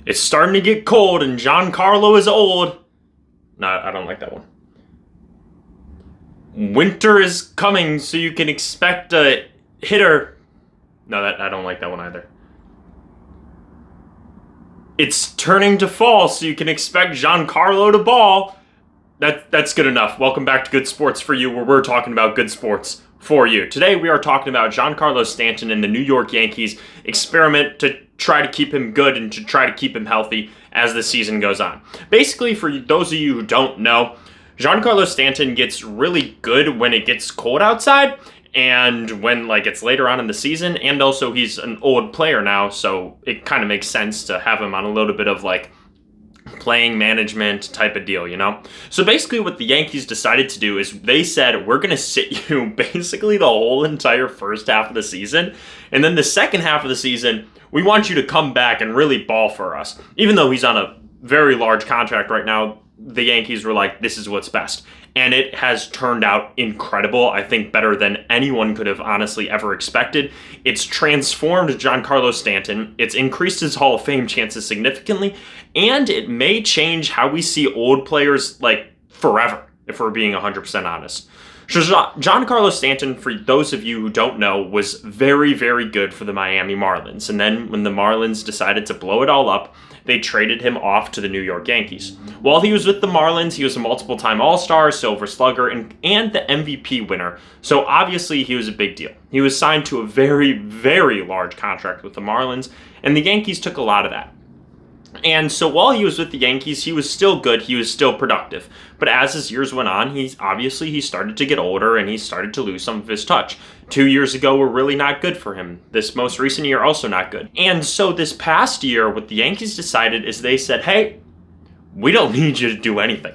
It's starting to get cold and Giancarlo is old. No, I don't like that one. Winter is coming, so you can expect a hitter. No, I don't like that one either. It's turning to fall, so you can expect Giancarlo to ball. That's good enough. Welcome back to Good Sports for You, where we're talking about good sports for you. Today we are talking about Giancarlo Stanton and the New York Yankees experiment to try to keep him good and to try to keep him healthy as the season goes on. Basically, for those of you who don't know, Giancarlo Stanton gets really good when it gets cold outside and when it's later on in the season, and also he's an old player now, so it kind of makes sense to have him on a little bit of playing management type of deal, So basically what the Yankees decided to do is they said, we're going to sit you basically the whole entire first half of the season, and then the second half of the season, we want you to come back and really ball for us. Even though he's on a very large contract right now, the Yankees were like, this is what's best. And it has turned out incredible. I think better than anyone could have honestly ever expected. It's transformed Giancarlo Stanton. It's increased his Hall of Fame chances significantly. And it may change how we see old players forever, if we're being 100% honest. So Giancarlo Stanton, for those of you who don't know, was very, very good for the Miami Marlins. And then when the Marlins decided to blow it all up, they traded him off to the New York Yankees. While he was with the Marlins, he was a multiple-time All-Star, Silver Slugger, and the MVP winner. So obviously he was a big deal. He was signed to a very, very large contract with the Marlins, and the Yankees took a lot of that. And so while he was with the Yankees, he was still good, he was still productive. But as his years went on, he started to get older and he started to lose some of his touch. 2 years ago were really not good for him. This most recent year also not good. And so this past year, what the Yankees decided is they said, hey, we don't need you to do anything.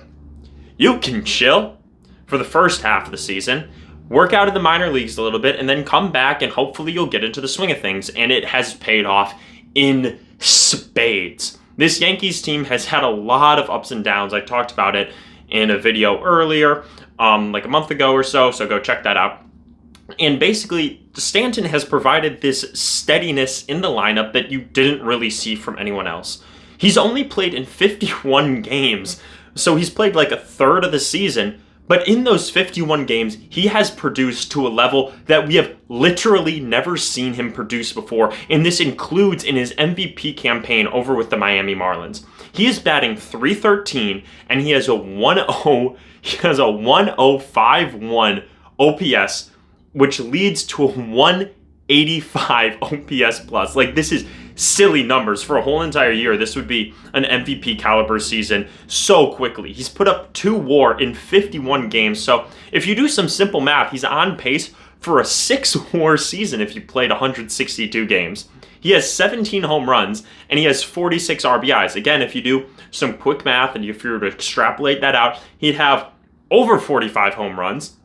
You can chill for the first half of the season, work out in the minor leagues a little bit, and then come back and hopefully you'll get into the swing of things. And it has paid off in spades. This Yankees team has had a lot of ups and downs. I talked about it in a video earlier, a month ago or so go check that out. And basically, Stanton has provided this steadiness in the lineup that you didn't really see from anyone else. He's only played in 51 games, so he's played a third of the season. But in those 51 games, he has produced to a level that we have literally never seen him produce before, and this includes in his MVP campaign over with the Miami Marlins. He is batting .313, and he has a 1.051 OPS, which leads to a 185 OPS plus. This is silly numbers for a whole entire year. This would be an MVP caliber season so quickly. He's put up 2 WAR in 51 games. So if you do some simple math, he's on pace for a 6 WAR season if you played 162 games. He has 17 home runs and he has 46 RBIs. Again, if you do some quick math and if you were to extrapolate that out, he'd have over 45 home runs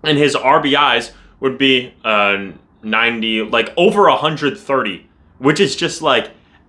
and his RBIs would be 90, over 130. Which is just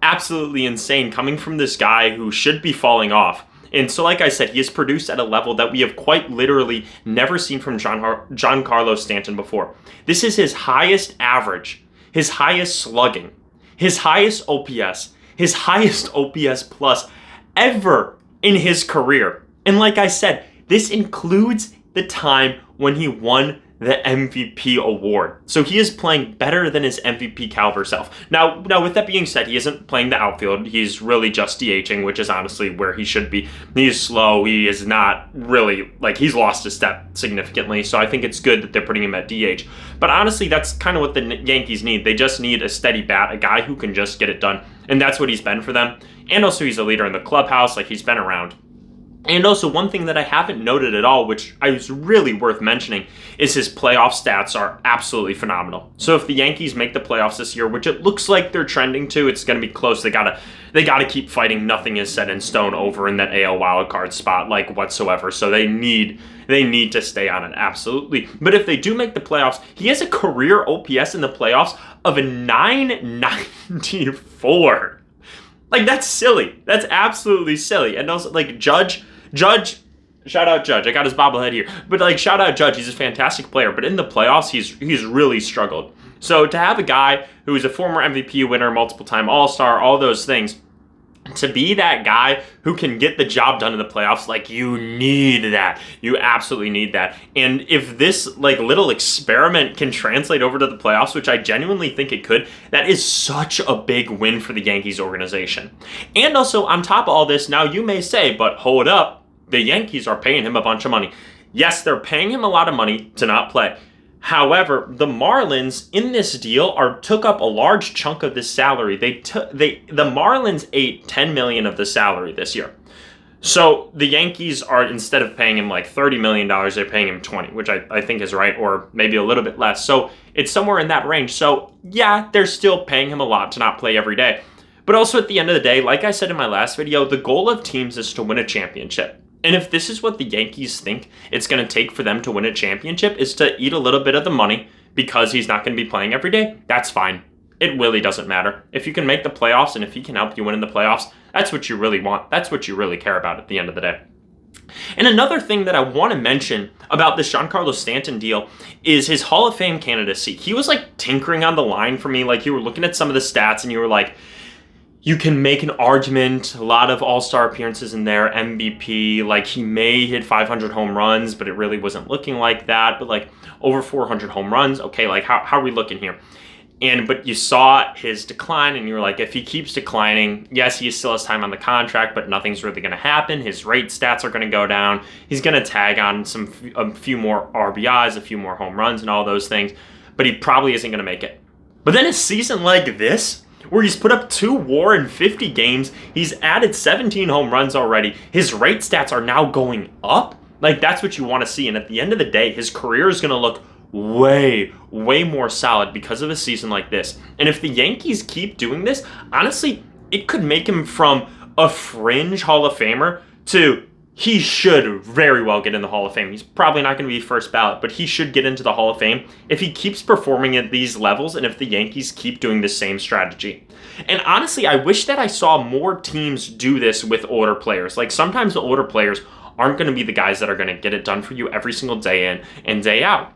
absolutely insane coming from this guy who should be falling off. And so like I said, he has produced at a level that we have quite literally never seen from Giancarlo Stanton before. This is his highest average, his highest slugging, his highest OPS, his highest OPS plus ever in his career. And like I said, this includes the time when he won the MVP award. So he is playing better than his MVP caliber self. Now, with that being said, he isn't playing the outfield. He's really just DHing, which is honestly where he should be. He is slow. He is not really, he's lost a step significantly. So I think it's good that they're putting him at DH. But honestly, that's kind of what the Yankees need. They just need a steady bat, a guy who can just get it done. And that's what he's been for them. And also he's a leader in the clubhouse. He's been around. And also, one thing that I haven't noted at all, which is really worth mentioning, is his playoff stats are absolutely phenomenal. So if the Yankees make the playoffs this year, which it looks like they're trending to, it's going to be close. They gotta keep fighting. Nothing is set in stone over in that AL wildcard spot, whatsoever. So they need to stay on it, absolutely. But if they do make the playoffs, he has a career OPS in the playoffs of a 994. That's silly. That's absolutely silly. And also, Judge, shout out Judge. I got his bobblehead here. But shout out Judge. He's a fantastic player. But in the playoffs, he's really struggled. So to have a guy who is a former MVP winner, multiple-time All-Star, all those things, to be that guy who can get the job done in the playoffs, like, you need that. You absolutely need that. And if this like little experiment can translate over to the playoffs, which I genuinely think it could, that is such a big win for the Yankees organization. And also on top of all this, now you may say, but hold up, the Yankees are paying him a bunch of money. Yes, they're paying him a lot of money to not play. However, the Marlins in this deal took up a large chunk of this salary. The Marlins ate $10 million of the salary this year. So the Yankees are, instead of paying him like $30 million, they're paying him 20, which I think is right, or maybe a little bit less. So it's somewhere in that range. So yeah, they're still paying him a lot to not play every day. But also at the end of the day, like I said in my last video, the goal of teams is to win a championship. And if this is what the Yankees think it's going to take for them to win a championship, is to eat a little bit of the money because he's not going to be playing every day, that's fine. It really doesn't matter. If you can make the playoffs and if he can help you win in the playoffs, that's what you really want. That's what you really care about at the end of the day. And another thing that I want to mention about this Giancarlo Stanton deal is his Hall of Fame candidacy. He was like tinkering on the line for me. Like, you were looking at some of the stats and you were like, you can make an argument, a lot of all-star appearances in there, MVP, like he may hit 500 home runs, but it really wasn't looking like that. But like over 400 home runs, okay, like how are we looking here? But you saw his decline and you were like, if he keeps declining, yes, he still has time on the contract, but nothing's really going to happen. His rate stats are going to go down. He's going to tag on a few more RBIs, a few more home runs and all those things, but he probably isn't going to make it. But then a season like this, where he's put up 2 WAR in 50 games, he's added 17 home runs already, his rate stats are now going up. Like, that's what you want to see. And at the end of the day, his career is going to look way more solid because of a season like this. And if the Yankees keep doing this, honestly, it could make him from a fringe Hall of Famer to he should very well get in the Hall of Fame. He's probably not going to be first ballot, but he should get into the Hall of Fame if he keeps performing at these levels and if the Yankees keep doing the same strategy. And honestly, I wish that I saw more teams do this with older players. Like, sometimes the older players aren't going to be the guys that are going to get it done for you every single day in and day out.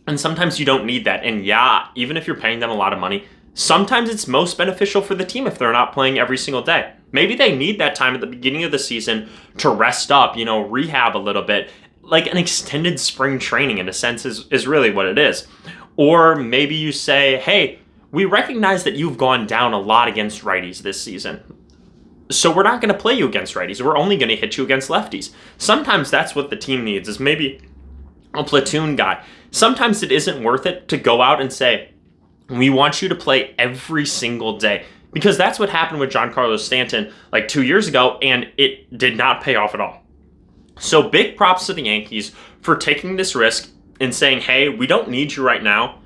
And sometimes you don't need that. And yeah, even if you're paying them a lot of money, sometimes it's most beneficial for the team if they're not playing every single day. Maybe they need that time at the beginning of the season to rest up, rehab a little bit. Like an extended spring training, in a sense, is really what it is. Or maybe you say, hey, we recognize that you've gone down a lot against righties this season, so we're not going to play you against righties. We're only going to hit you against lefties. Sometimes that's what the team needs, is maybe a platoon guy. Sometimes it isn't worth it to go out and say, we want you to play every single day. Because that's what happened with Giancarlo Stanton like 2 years ago, and it did not pay off at all. So big props to the Yankees for taking this risk and saying, hey, we don't need you right now.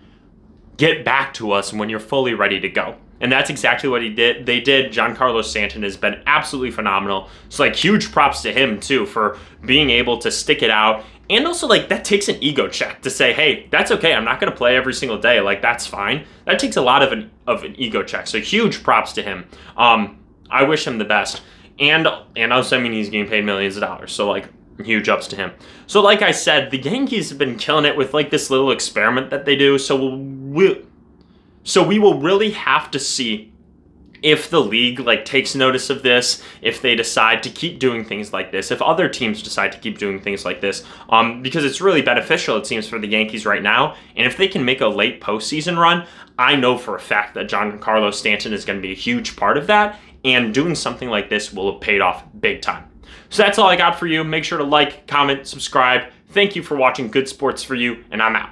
Get back to us when you're fully ready to go. And that's exactly what they did. Giancarlo Stanton has been absolutely phenomenal. So like, huge props to him too for being able to stick it out. And also, like, that takes an ego check to say, hey, that's okay. I'm not going to play every single day. Like, that's fine. That takes a lot of an ego check. So huge props to him. I wish him the best. And also, I mean, he's getting paid millions of dollars. So, like, huge ups to him. So, like I said, the Yankees have been killing it with, like, this little experiment that they do. So we will really have to see if the league like takes notice of this, if they decide to keep doing things like this, if other teams decide to keep doing things like this, because it's really beneficial, it seems, for the Yankees right now. And if they can make a late postseason run, I know for a fact that Giancarlo Stanton is going to be a huge part of that, and doing something like this will have paid off big time. So that's all I got for you. Make sure to like, comment, subscribe. Thank you for watching Good Sports for You, and I'm out.